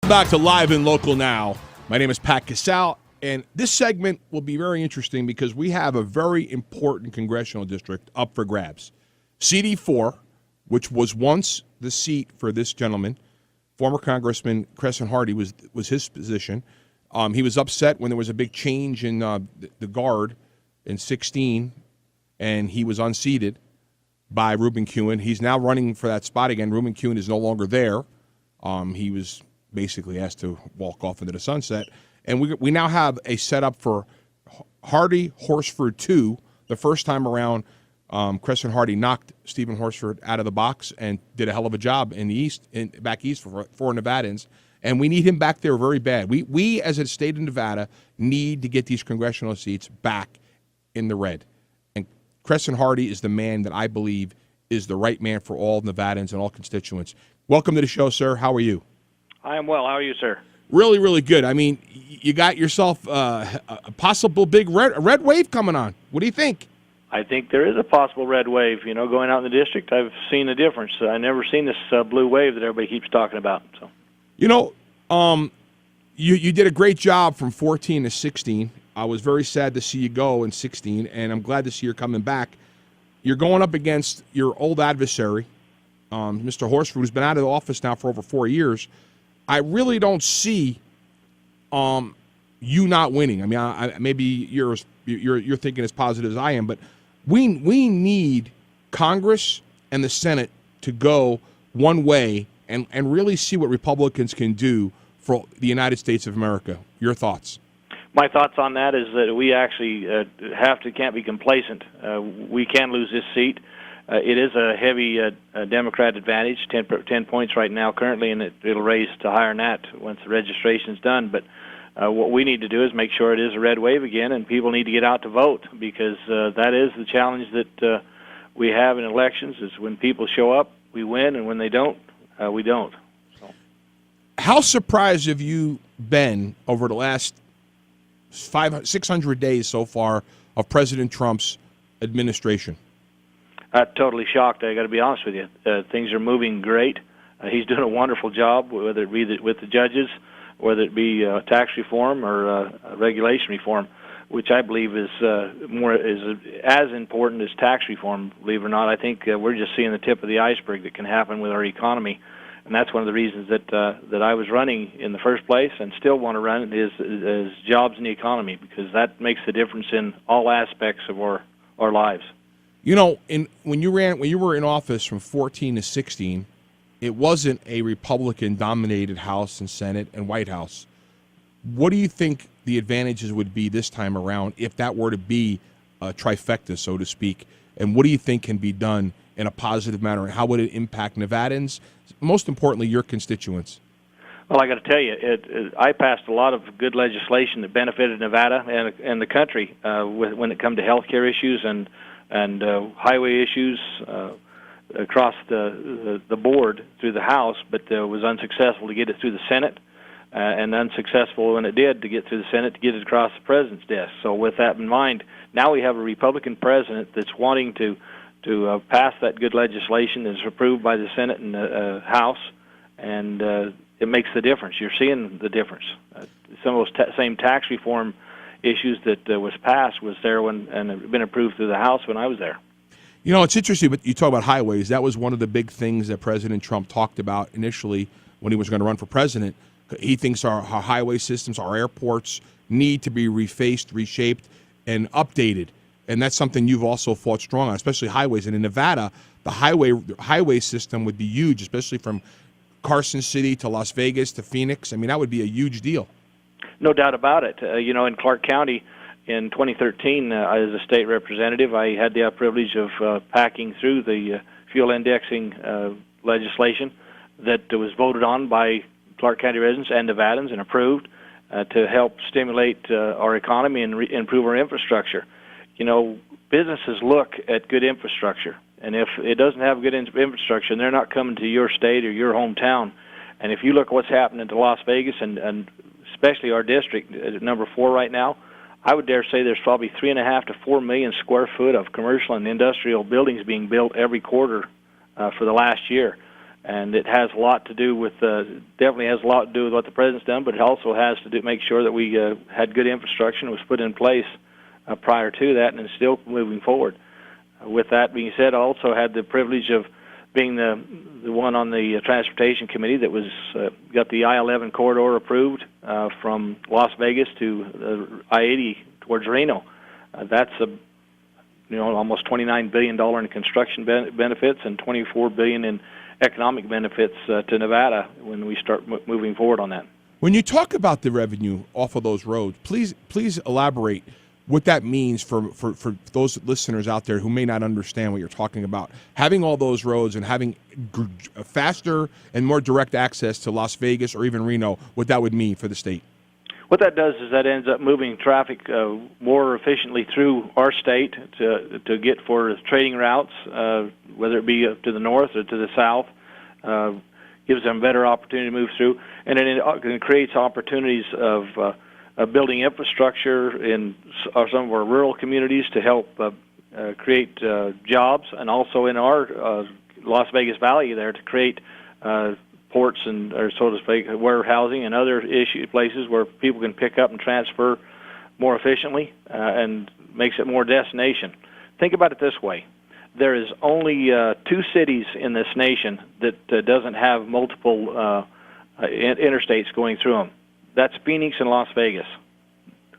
Back to Live and Local now. My name is Pat Casal, and this segment will be very interesting because we have a very important congressional district up for grabs. CD4, which was once the seat for this gentleman, former Congressman Hardy was his position. He was upset when there was a big change in the guard in 2016, and he was unseated by Ruben Kuhn. He's now running for that spot again. Ruben Kuhn is no longer there. He was basically asked to walk off into the sunset. And we now have a setup for Hardy Horsford 2. The first time around, Crescent Hardy knocked Stephen Horsford out of the box and did a hell of a job in the east, back east for Nevadans. And we need him back there very bad. We as a state of Nevada, need to get these congressional seats back in the red. And Crescent Hardy is the man that I believe is the right man for all Nevadans and all constituents. Welcome to the show, sir. How are you? I am well. How are you, sir? Really, really good. I mean, you got yourself a possible big red wave coming on. What do you think? I think there is a possible red wave. You know, going out in the district, I've seen the difference. I've never seen this blue wave that everybody keeps talking about. So, you know, you did a great job from 14 to 16. I was very sad to see you go in 16, and I'm glad to see you're coming back. You're going up against your old adversary, Mr. Horsford, who's been out of the office now for over 4 years. I really don't see you not winning. I mean, maybe you're thinking as positive as I am, but we need Congress and the Senate to go one way and really see what Republicans can do for the United States of America. Your thoughts? My thoughts on that is that we actually can't be complacent. We can lose this seat. It is a heavy Democrat advantage, 10 points right now currently, and it'll raise to higher than that once the registration's done. But what we need to do is make sure it is a red wave again, and people need to get out to vote, because that is the challenge that we have in elections, is when people show up, we win, and when they don't, we don't. So. How surprised have you been over the last 600 days so far of President Trump's administration? Totally shocked. I got to be honest with you. Things are moving great. He's doing a wonderful job, whether it be with the judges, whether it be tax reform or regulation reform, which I believe is as important as tax reform. Believe it or not, I think we're just seeing the tip of the iceberg that can happen with our economy, and that's one of the reasons that I was running in the first place and still want to run is jobs in the economy, because that makes the difference in all aspects of our lives. You know, when you were in office from 14 to 16, it wasn't a Republican-dominated House and Senate and White House. What do you think the advantages would be this time around if that were to be a trifecta, so to speak? And what do you think can be done in a positive manner? And how would it impact Nevadans, most importantly, your constituents? Well, I got to tell you, I passed a lot of good legislation that benefited Nevada and the country when it comes to health care issues and highway issues across the board through the House, but was unsuccessful to get it through the Senate, and unsuccessful when it did to get through the Senate to get it across the President's desk. So with that in mind, now we have a Republican president that's wanting to pass that good legislation that's approved by the Senate and the House, and it makes the difference. You're seeing the difference. Some of those same tax reform issues that was passed was there and had been approved through the House when I was there. You know, it's interesting, but you talk about highways. That was one of the big things that President Trump talked about initially when he was going to run for president. He thinks our highway systems, our airports, need to be refaced, reshaped, and updated. And that's something you've also fought strong on, especially highways. And in Nevada, the highway system would be huge, especially from Carson City to Las Vegas to Phoenix. I mean, that would be a huge deal. No doubt about it. You know, in Clark County in 2013, as a state representative, I had the privilege of packing through the fuel indexing legislation that was voted on by Clark County residents and Nevadans and approved to help stimulate our economy and improve our infrastructure. You know, businesses look at good infrastructure, and if it doesn't have good infrastructure, they're not coming to your state or your hometown. And if you look at what's happening to Las Vegas and especially our district, number 4 right now, I would dare say there's probably 3.5 to 4 million square foot of commercial and industrial buildings being built every quarter for the last year. And it has a lot to do with, definitely has a lot to do with what the president's done, but it also has to make sure that we had good infrastructure and was put in place prior to that, and is still moving forward. With that being said, I also had the privilege of being the one on the Transportation Committee that was got the I-11 corridor approved from Las Vegas to I-80 towards Reno. That's almost $29 billion in construction benefits and $24 billion in economic benefits to Nevada when we start moving forward on that. When you talk about the revenue off of those roads, please elaborate what that means for those listeners out there who may not understand what you're talking about. Having all those roads and having faster and more direct access to Las Vegas or even Reno, what that would mean for the state. What that does is that ends up moving traffic more efficiently through our state to get for trading routes, whether it be to the north or to the south. Gives them better opportunity to move through, and it creates opportunities of building infrastructure in some of our rural communities to help create jobs, and also in our Las Vegas Valley there to create ports and, or so to speak, warehousing and other places where people can pick up and transfer more efficiently and makes it more destination. Think about it this way. There is only 2 cities in this nation that doesn't have multiple interstates going through them. That's Phoenix and Las Vegas.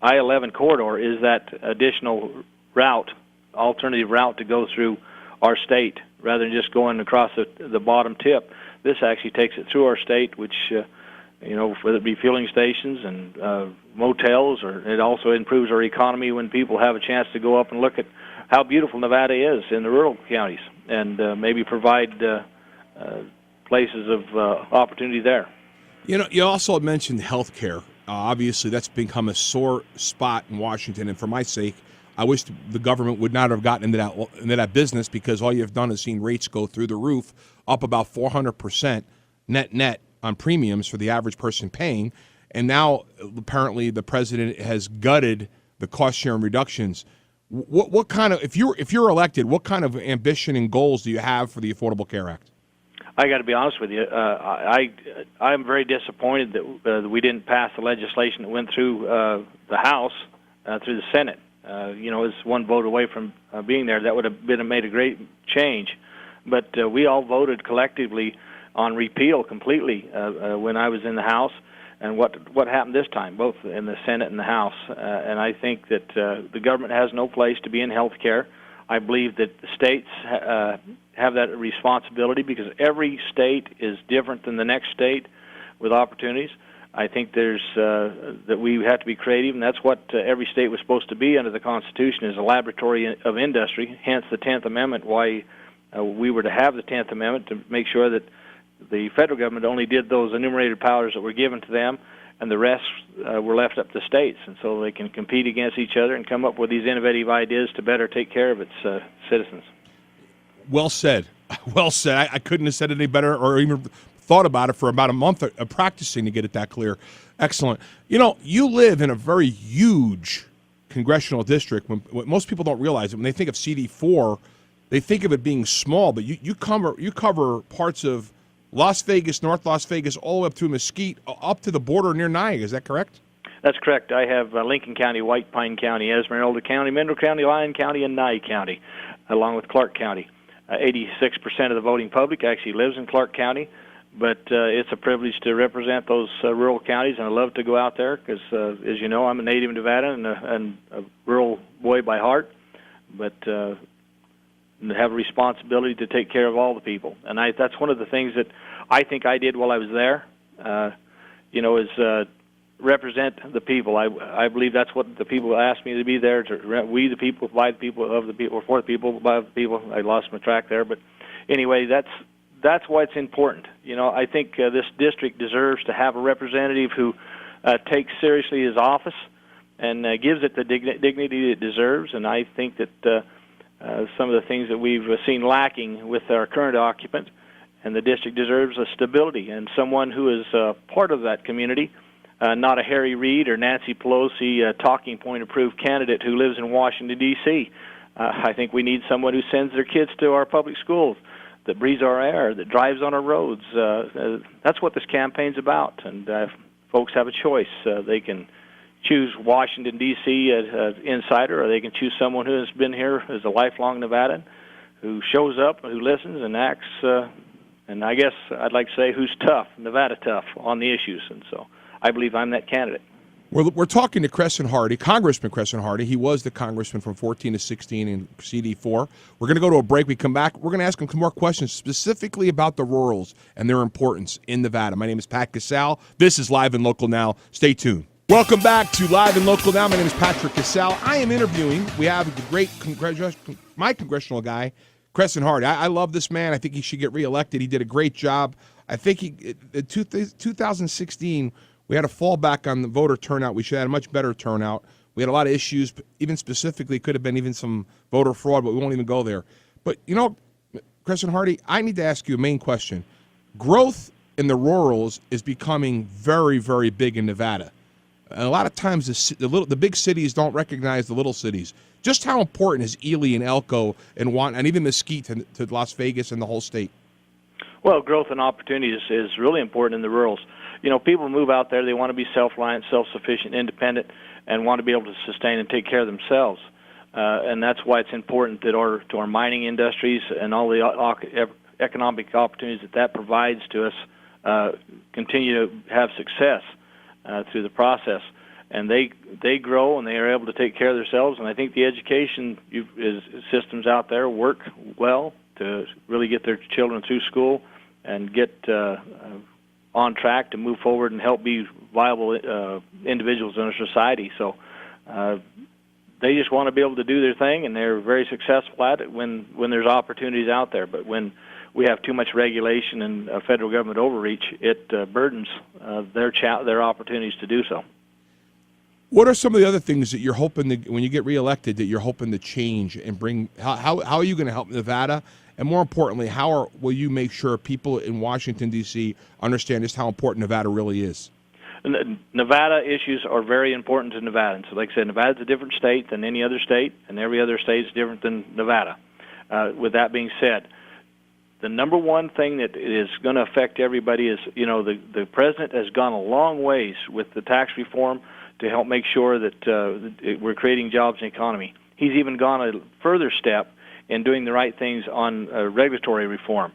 I-11 corridor is that additional route, alternative route to go through our state rather than just going across the bottom tip. This actually takes it through our state, which, whether it be fueling stations and motels, or it also improves our economy when people have a chance to go up and look at how beautiful Nevada is in the rural counties and maybe provide places of opportunity there. You also mentioned health care. Obviously, that's become a sore spot in Washington, and for my sake, I wish the government would not have gotten into that business, because all you've done is seen rates go through the roof, up about 400% net on premiums for the average person paying, and now apparently the president has gutted the cost sharing reductions. What kind of, if you're elected, what kind of ambition and goals do you have for the Affordable Care Act? I got to be honest with you. I'm very disappointed that we didn't pass the legislation that went through the House, through the Senate. It's one vote away from being there. That would have made a great change. But we all voted collectively on repeal completely when I was in the House. And what happened this time, both in the Senate and the House? And I think that the government has no place to be in health care. I believe that the states have that responsibility, because every state is different than the next state with opportunities. I think that we have to be creative, and that's what every state was supposed to be under the Constitution, is a laboratory of industry, hence the 10th Amendment, why we were to have the 10th Amendment, to make sure that the federal government only did those enumerated powers that were given to them, and the rest were left up to states, and so they can compete against each other and come up with these innovative ideas to better take care of its citizens. Well said. Well said. I couldn't have said it any better, or even thought about it for about a month of practicing to get it that clear. Excellent. You live in a very huge congressional district. What most people don't realize, when they think of CD4, they think of it being small, but you cover parts of Las Vegas, North Las Vegas, all the way up through Mesquite, up to the border near Niagara. Is that correct? That's correct. I have Lincoln County, White Pine County, Esmeralda County, Mineral County, Lyon County, and Nye County, along with Clark County. 86% of the voting public actually lives in Clark County, but it's a privilege to represent those rural counties, and I love to go out there because, as you know, I'm a native of Nevada and a rural boy by heart, but have a responsibility to take care of all the people. And that's one of the things that I think I did while I was there, is represent the people. I believe that's what the people asked me to be there, we the people, by the people, of the people, for the people, by the people. I lost my track there, but anyway, that's why it's important. I think this district deserves to have a representative who takes seriously his office and gives it the dignity it deserves, and I think that some of the things that we've seen lacking with our current occupant, and the district deserves a stability and someone who is part of that community, not a Harry Reid or Nancy Pelosi talking point approved candidate who lives in Washington, D.C. I think we need someone who sends their kids to our public schools, that breathes our air, that drives on our roads. That's what this campaign's about. And folks have a choice. They can choose Washington, D.C. as an insider, or they can choose someone who has been here as a lifelong Nevadan, who shows up, who listens and acts, and I guess I'd like to say who's tough, Nevada tough, on the issues. And so I believe I'm that candidate. We're talking to Crescent Hardy, Congressman Crescent Hardy. He was the congressman from 14 to 16 in CD4. We're going to go to a break. We come back. We're going to ask him some more questions specifically about the rurals and their importance in Nevada. My name is Pat Casal. This is Live and Local Now. Stay tuned. Welcome back to Live and Local Now. My name is Patrick Casal. I am interviewing. We have the great my congressional guy, Crescent Hardy. I love this man. I think he should get reelected. He did a great job. I think in 2016, we had a fallback on the voter turnout. We should have had a much better turnout. We had a lot of issues, even specifically could have been even some voter fraud, but we won't even go there. But, Crescent Hardy, I need to ask you a main question. Growth in the rurals is becoming very, very big in Nevada. And a lot of times the big cities don't recognize the little cities. Just how important is Ely and Elko and even Mesquite to Las Vegas and the whole state? Well, growth and opportunity is really important in the rurals. People move out there, they want to be self-reliant, self-sufficient, independent, and want to be able to sustain and take care of themselves. And that's why it's important that to our mining industries and all the economic opportunities that provides to us continue to have success through the process. And they grow and they are able to take care of themselves. And I think the education systems out there work well to really get their children through school and get on track to move forward and help be viable individuals in our society. So they just want to be able to do their thing, and they're very successful at it when there's opportunities out there. But when we have too much regulation and federal government overreach, it burdens their opportunities to do so. What are some of the other things that you're hoping when you get reelected, that you're hoping to change and bring? How are you going to help Nevada? And more importantly, will you make sure people in Washington, D.C. understand just how important Nevada really is? Nevada issues are very important to Nevadans. So like I said, Nevada's a different state than any other state, and every other state is different than Nevada. With that being said, the number one thing that is going to affect everybody is, the president has gone a long ways with the tax reform to help make sure that we're creating jobs in the economy. He's even gone a further step in doing the right things on regulatory reform.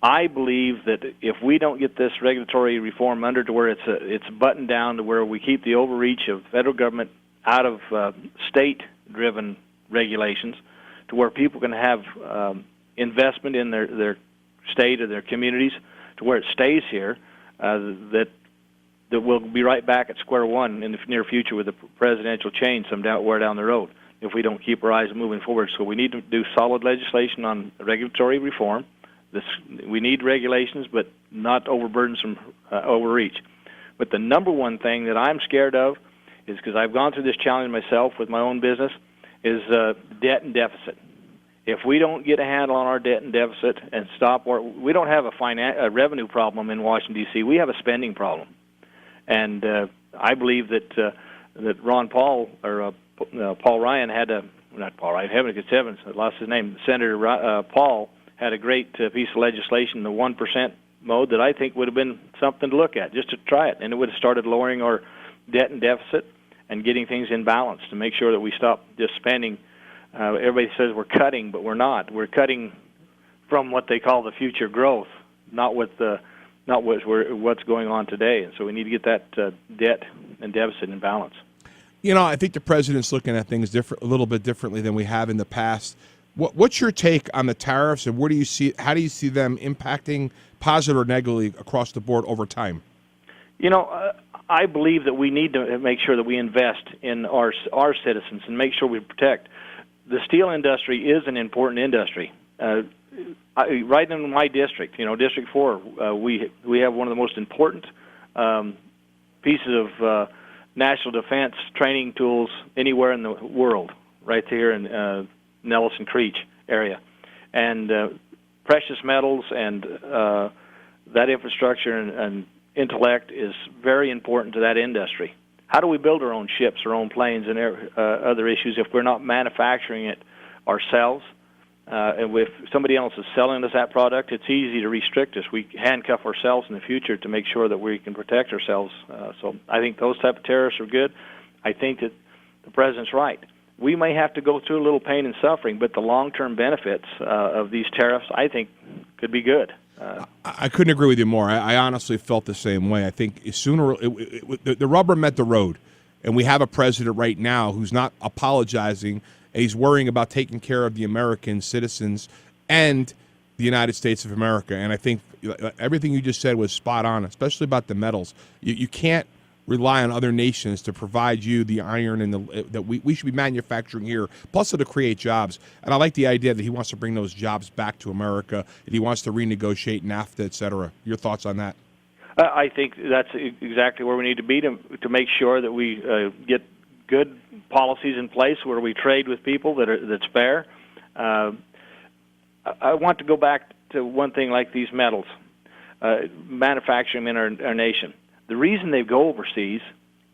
I believe that if we don't get this regulatory reform under to where it's buttoned down to where we keep the overreach of federal government out of state-driven regulations, to where people can have investment in their state or their communities, to where it stays here, that we'll be right back at square one in the near future with a presidential change somewhere down the road if we don't keep our eyes moving forward. So we need to do solid legislation on regulatory reform. We need regulations, but not overburden some overreach. But the number one thing that I'm scared of is, because I've gone through this challenge myself with my own business, is debt and deficit. If we don't get a handle on our debt and deficit and stop, we don't have a revenue problem in Washington, D.C. We have a spending problem. And I believe that Ron Paul, or Paul Ryan not Paul Ryan, heaven to heavens, I lost his name, Senator Paul had a great piece of legislation, the 1% mode, that I think would have been something to look at, just to try it. And it would have started lowering our debt and deficit and getting things in balance to make sure that we stop just spending. Everybody says we're cutting, but we're not. We're cutting from what they call the future growth, not what's going on today. And so we need to get that debt and deficit in balance. I think the president's looking at things a little bit differently than we have in the past. What's your take on the tariffs, and how do you see them impacting positive or negatively across the board over time? I believe that we need to make sure that we invest in our citizens and make sure we protect. The steel industry is an important industry. Right in my district, District 4, we have one of the most important pieces of national defense training tools anywhere in the world, right here in Nelson Creek area. And precious metals and that infrastructure and intellect is very important to that industry. How do we build our own ships, our own planes, and other issues if we're not manufacturing it ourselves And if somebody else is selling us that product, it's easy to restrict us. We handcuff ourselves in the future to make sure that we can protect ourselves. So I think those type of tariffs are good. I think that the president's right. We may have to go through a little pain and suffering, but the long-term benefits of these tariffs, I think, could be good. I couldn't agree with you more. I honestly felt the same way. I think the rubber met the road, and we have a president right now who's not apologizing, and he's worrying about taking care of the American citizens and the United States of America. And I think everything you just said was spot on, especially about the metals. You can't rely on other nations to provide you the iron and that we should be manufacturing here. Plus, it'll create jobs. And I like the idea that he wants to bring those jobs back to America, and he wants to renegotiate NAFTA, et cetera. Your thoughts on that? I think that's exactly where we need to be to make sure that we get good policies in place where we trade with people that's fair. I want to go back to one thing like these metals, manufacturing in our nation. The reason they go overseas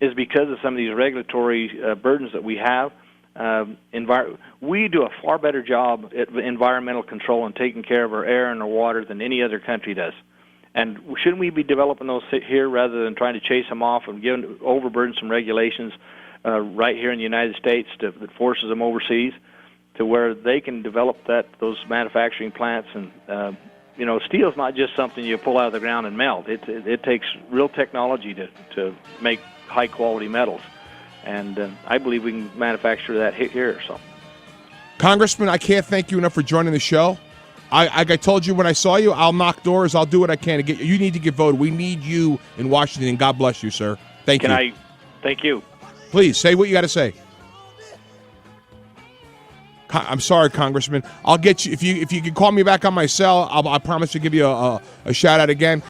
is because of some of these regulatory burdens that we have. We do a far better job at environmental control and taking care of our air and our water than any other country does. And shouldn't we be developing those here rather than trying to chase them off and overburden some regulations right here in the United States that forces them overseas to where they can develop those manufacturing plants? And steel is not just something you pull out of the ground and melt. It takes real technology to make high quality metals, and I believe we can manufacture that here. So, Congressman, I can't thank you enough for joining the show. I told you when I saw you, I'll knock doors. I'll do what I can to get you. You need to get voted. We need you in Washington. God bless you, sir. Thank you. Thank you. Please say what you got to say. I'm sorry, Congressman. I'll get you if you can call me back on my cell. I promise to give you a shout out again.